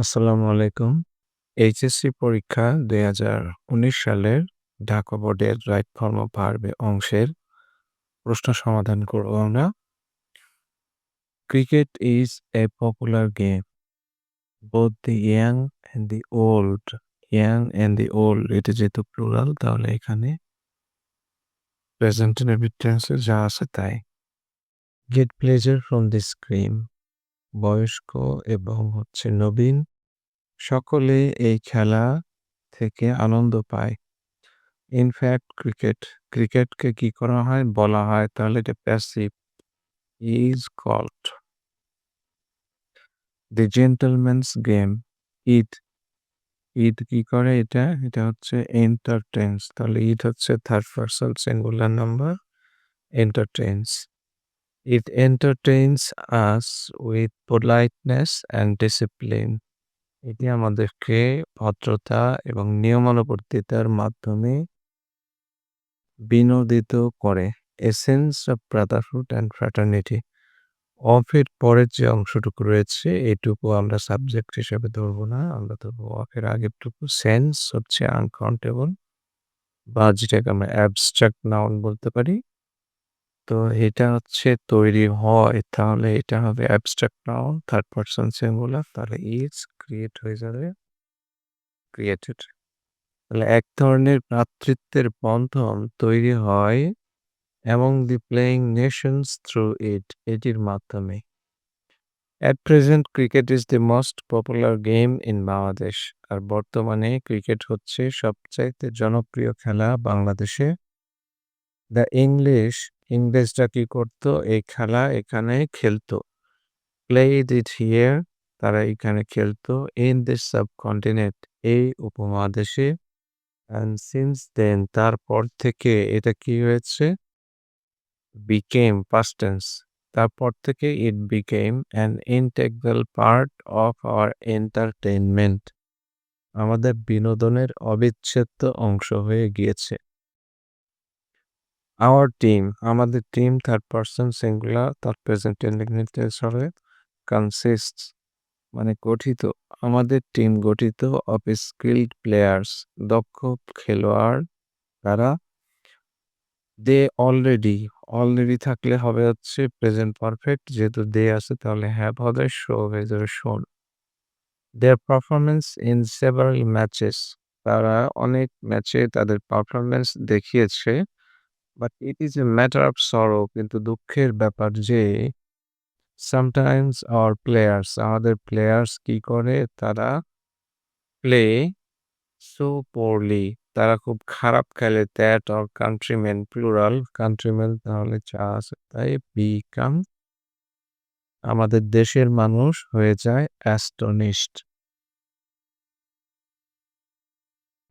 আসসালামু আলাইকুম। এইচএসসি পরীক্ষা ২০১৯ সালের ঢাকা বোর্ডের রাইট ফর্ম অফ ভার্ব অংশের প্রশ্ন সমাধান করব আমরা। Cricket is a popular game. Both the young and the old. Young and the old এটা যেহেতু প্লুরাল তাহলে এখানে প্রেজেন্ট ইনডেফিনিট টেন্সে যা আছে তাই। Gate pleasure from this game. বয়স্ক এবং নবীন সকলে এই খেলা থেকে আনন্দ পায়। ইনফ্যাক্ট ক্রিকেটকে কি করা হয়? বলা হয় তাহলে এটা passive is called the gentleman's game. It it কি করে এটা? এটা হচ্ছে এন্টারটেইনস। তাহলে ইট হচ্ছে third person singular number entertains. It entertains us with politeness and discipline. এটি আমাদেরকে ভদ্রতা এবং নিয়মানুবর্তিতার মাধ্যমে বিনোদিত করে। Essence of brotherhood and fraternity. Of এর পরের যে অংশটুকু রয়েছে এটুকু আমরা সাবজেক্ট হিসেবে ধরবো না। আমরা ধরবো অফ এর আগেরটুকু। সেন্স হচ্ছে আনকাউন্টেবল বা যেটাকে আমরা অ্যাবস্ট্রাক্ট নাউন বলতে পারি। তো এটা হচ্ছে তৈরি হয় তাহলে এটা হবে abstract noun third person singular. তাহলে ইজ ক্রিয়েট হয়ে যাবে ক্রিয়েটেড। তাহলে এক ধরনের ভ্রাতৃত্বের বন্ধন তৈরি হয় among the playing nations through it এটির মাধ্যমে। At present cricket is the most popular game in Bangladesh আর বর্তমানে ক্রিকেট হচ্ছে সবচাইতে জনপ্রিয় খেলা বাংলাদেশে। দ্য ইংরেজরা কি করতো? এই খেলা এখানে খেলতো। প্লেড ইট হিয়ার তারা এখানে খেলতো। ইন দিস সাবকন্টিনেন্ট এই উপমহাদেশে। অ্যান্ড সিন্স দেন তারপর থেকে এটা কি হয়েছে? became past tense তারপর থেকে it became an integral part of our entertainment আমাদের বিনোদনের অবিচ্ছেদ্য অংশ হয়ে গিয়েছে। our team আমাদের টিম থার্ড পারসন সিঙ্গুলার তার প্রেজেন্ট ইনডেফিনিট টেন্স হবে consists মানে গঠিত। আমাদের টিম গঠিত of skilled players দক্ষ খেলোয়াড় তারা। দে অলরেডি থাকলে হবে হচ্ছে প্রেজেন্ট পারফেক্ট যেহেতু দে আছে তাহলে হ্যাভ হবে শো হয়ে যাবে শোন। দেয়ার পারফরমেন্স ইন সেভারাল ম্যাচেস তারা অনেক ম্যাচে তাদের পারফরমেন্স দেখিয়েছে। But it is a matter of sorrow কিন্তু দুঃখের ব্যাপার যে সামটাইমস আওয়ার প্লেয়ার্স আমাদের প্লেয়ার্স কি করে? তারা প্লে সো পোরলি তারা খুব খারাপ খেলে। দ্যাট অর কান্ট্রিমেন প্লুরাল কান্ট্রিমেন তাহলে যা আছে তাই বিকাম আমাদের দেশের মানুষ হয়ে যায় অ্যাস্টনিশড